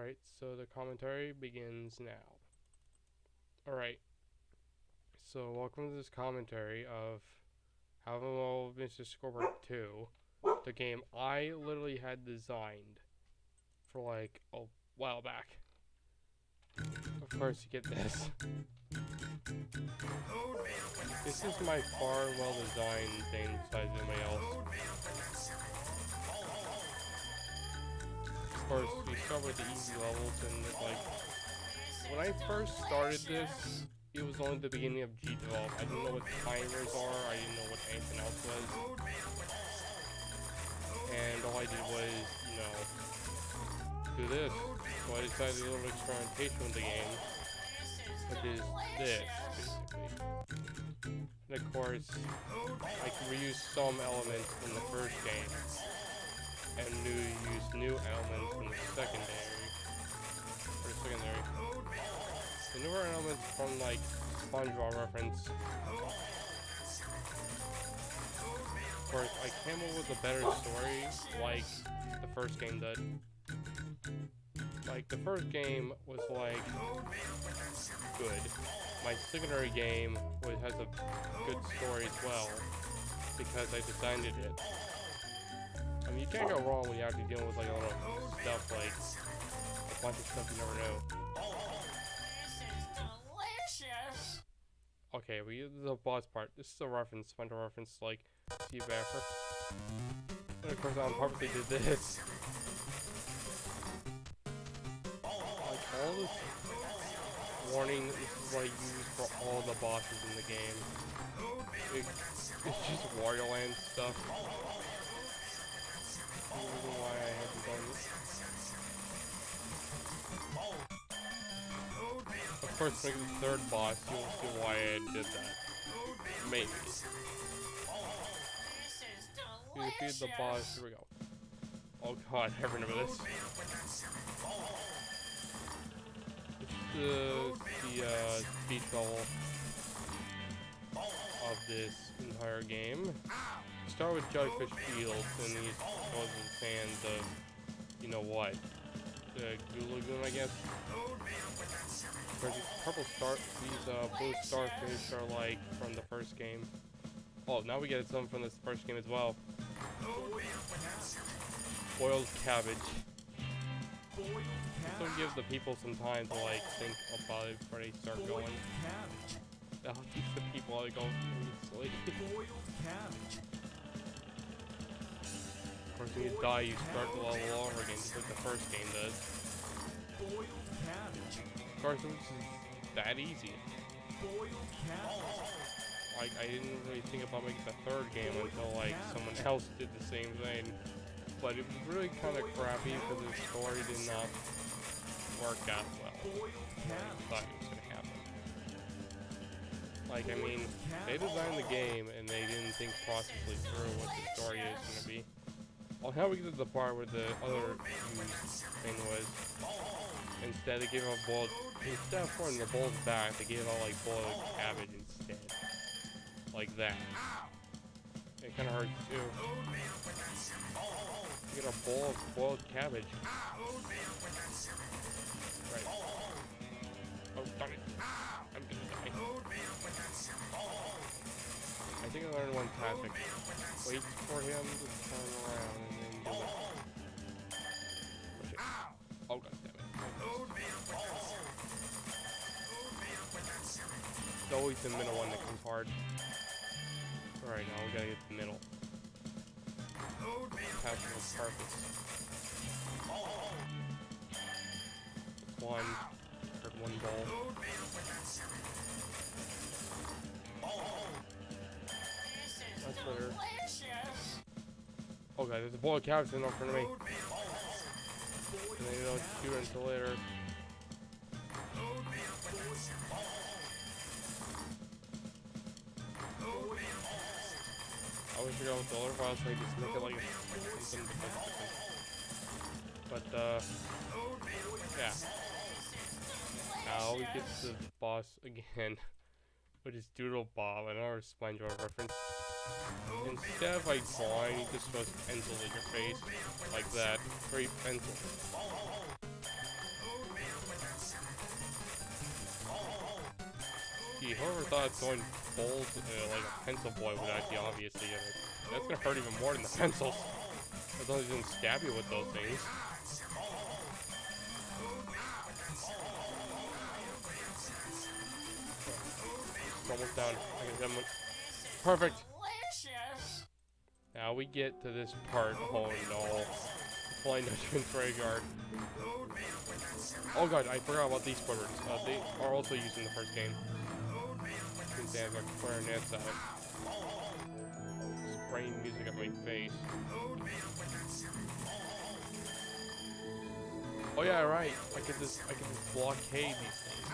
Alright, so the commentary begins now. Alright, so welcome to this commentary of HABMS2, 2, the game I literally had designed for like a while back. Of course you get this. This is my far well designed thing besides anybody else. Of course, we start with the easy levels, and like, when I first started this, it was only the beginning of G develop. I didn't know what timers are, I didn't know what anything else was. And all I did was, you know, do this. So I decided to do a little experimentation with the game, which is this, basically. And of course, I can reuse some elements from the first game, and use new elements from the secondary. The newer elements from like SpongeBob reference. Of course, I came up with a better story like the first game did. Like, the first game was like good. My secondary game has a good story as well because I designed it. I mean, you can't go wrong when you're actually dealing with like a little stuff like a bunch of stuff you never know. Okay, this is a boss part. This is a reference, fun to reference, like, see Baffer. And of course, I purposely did this. Like, all this warning, this is what I use for all the bosses in the game. It's just Wario Land stuff. I don't know why I haven't done this. Of course, making the third boss, you'll see why I did that. Maybe. You defeat the boss, here we go. Oh god, I remember this. It's the speed level of this entire game. You start with Jellyfish Fields, and you go to the sands of, you know what, the Goo Lagoon, I guess. These purple blue starfish are like from the first game. Oh, now we get some from this first game as well. Boiled cabbage. This will give the people some time to like think about it before they start going. That'll teach the people how to go silly. Of course, when you die, you start the level over again, just like the first game does. Of course, this is that easy. Like, I didn't really think about making the third game until like someone else did the same thing. But it was really kind of crappy because the story did not work out well. I thought it was going to happen. Like, I mean, they designed the game and they didn't think processly through what the story is going to be. Well, now we get to the part where the other thing was, instead they gave out instead of putting the balls back, they gave out like boiled cabbage instead. Like that. It kind of hurts too. You get a bowl of boiled cabbage. Right. Oh, darn it. I'm gonna die. I think I learned one tactic. Wait for him to turn around and then do it. Push it. Oh, god damn it. It's always the middle one that comes hard. Alright, now we gotta get the middle. Passion of purpose. One. Heard one ball. That's better. Oh god, there's a bowl of cabbage in front of me. And they don't shoot until later. I wish I got with the other files so I just make it like something different. But, yeah. Now we get to the boss again, which is Doodle Bob, another SpongeBob reference. Instead of like drawing, he just throws pencils in your face, like that. 3 pencils. See, whoever thought throwing bowls like a pencil boy would actually obviously get it. That's gonna hurt even more than the pencils. As long as he doesn't stab you with those things. It's almost down. I can get him. Perfect. Now we get to this part. Oh no. Flying Dutchman's graveyard. Oh god, I forgot about these squidwards. They are also used in the first game. Since they have like clarinets out. Spraying music at my face. Oh yeah, right. I can just blockade these things.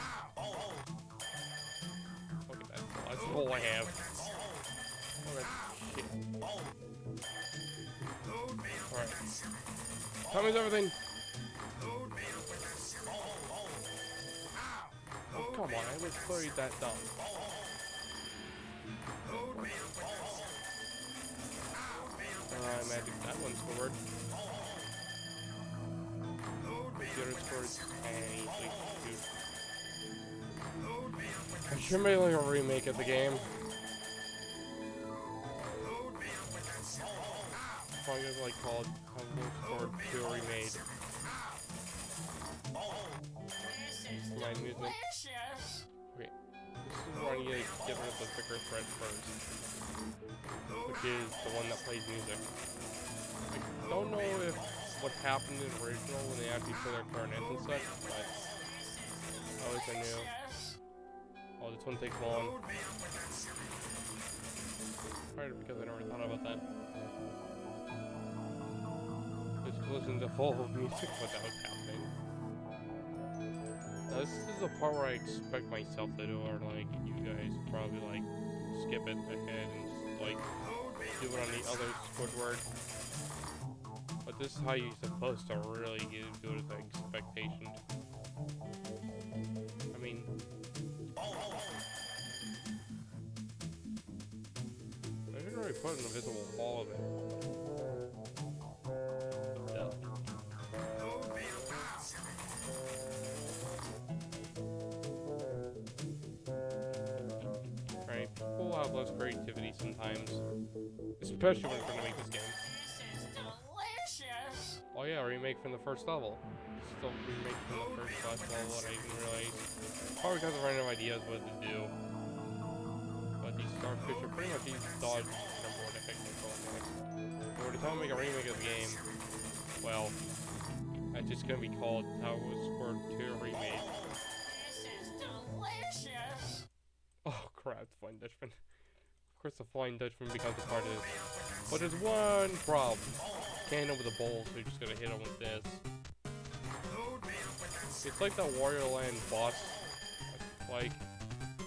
Look at that. That's all I have. Oh, shit. Alright. Time is everything. Oh, come on. I was clearly that dumb. Magic. That one's forward. Computer scores and easily shoot. I should make like a remake of the game. Probably gonna like called HABMS2 remade. My movement. Okay, this is where I need to get rid of the thicker thread first, which is the one that plays music. I don't know if what happened in the original when they actually put their clarinets and such, but I wish I knew. Oh, this one takes long. Probably because I never thought about that. Just listen to full music without happening. Now, this is the part where I expect myself to do, or like you guys probably like skip it ahead and just like do it on the other Squidward. But this is how you're supposed to really get into it with the expectation. I mean, I should already put an invisible wall of it. Yeah. Right, people have less creativity sometimes, especially when trying to make this game. Oh yeah, remake from the first level. Still remake from the first level, and I didn't realize. Probably because of random ideas what to do. But these starfish are pretty much these dodge number one effect control next. But we're trying to make a remake of the game. Well, that's just gonna be called HABMS2 Remade. Oh crap, the Flying Dutchman. Of course the Flying Dutchman becomes a part of this. But there's one problem. Can't hit him with a bowl, so you're just gonna hit him with this. It's like that Warrior Land boss. Like,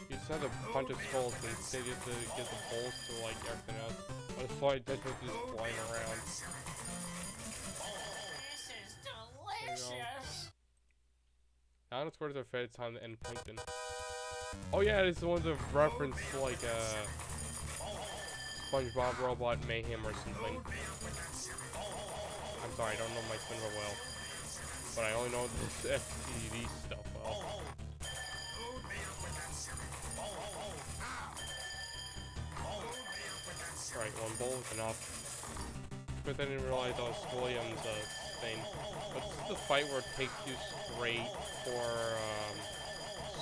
you just have to punch a skulls and instead you have to get the bowls to like everything else. But it's Flying Dutchman just flying around. Now let's go to the Fed, it's time to end Plankton. Oh yeah, it's the ones that reference like SpongeBob Robot Mayhem or something. I'm sorry, I don't know my Spinner well. But I only know this FTV stuff well. Alright, one bowl was enough. But I didn't realize that was William's thing. But this is the fight where it takes you straight for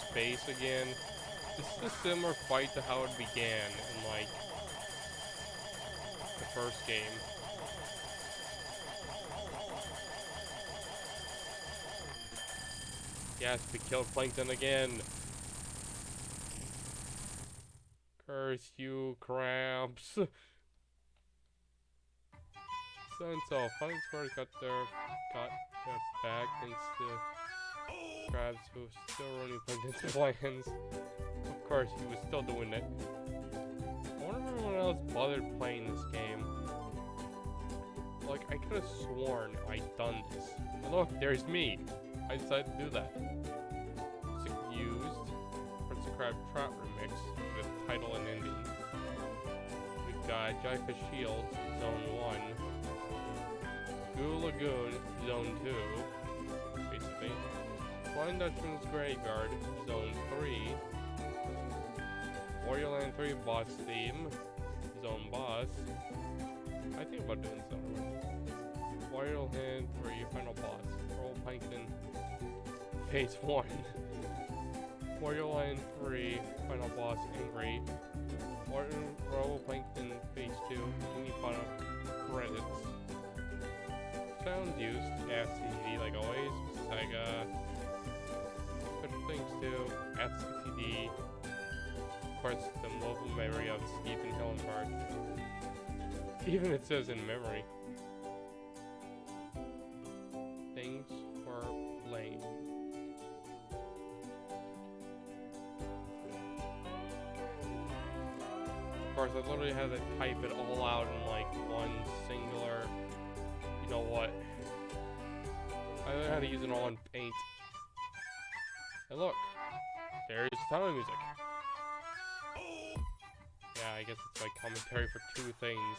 space again. This is a similar fight to how it began in like the first game. Yes, we killed Plankton again. Curse you, crabs. So and so, Fun's first got their back and still crabs who was still running Plankton's plans. Of course, he was still doing it. I wonder if anyone else bothered playing this game. Like, I could have sworn I'd done this. And look, there's me. I decided to do that. Used Prince of Crab Trap Remix with title and ending. We've got Jellyfish Shield, Zone 1. Goo Lagoon, Zone 2. Basically. Flying Dutchman's Graveyard, Zone 3. Wario Land 3 boss theme. His own boss. I think about doing something. Wario Land 3 final boss. Roll Plankton. Phase 1. Wario Land 3 final boss Angry. Roll Plankton Phase 2. Any final credits. Sounds used. FCD like always. Sega. Special things too. FCD. Of course, the mobile memory of Stephen Hillenberg. Even it says in memory. Things for playing. Of course, I literally had to type it all out in like one singular. You know what? I learned how to use it all in Paint. And look, there's tunnel music. Yeah, I guess it's like commentary for two things.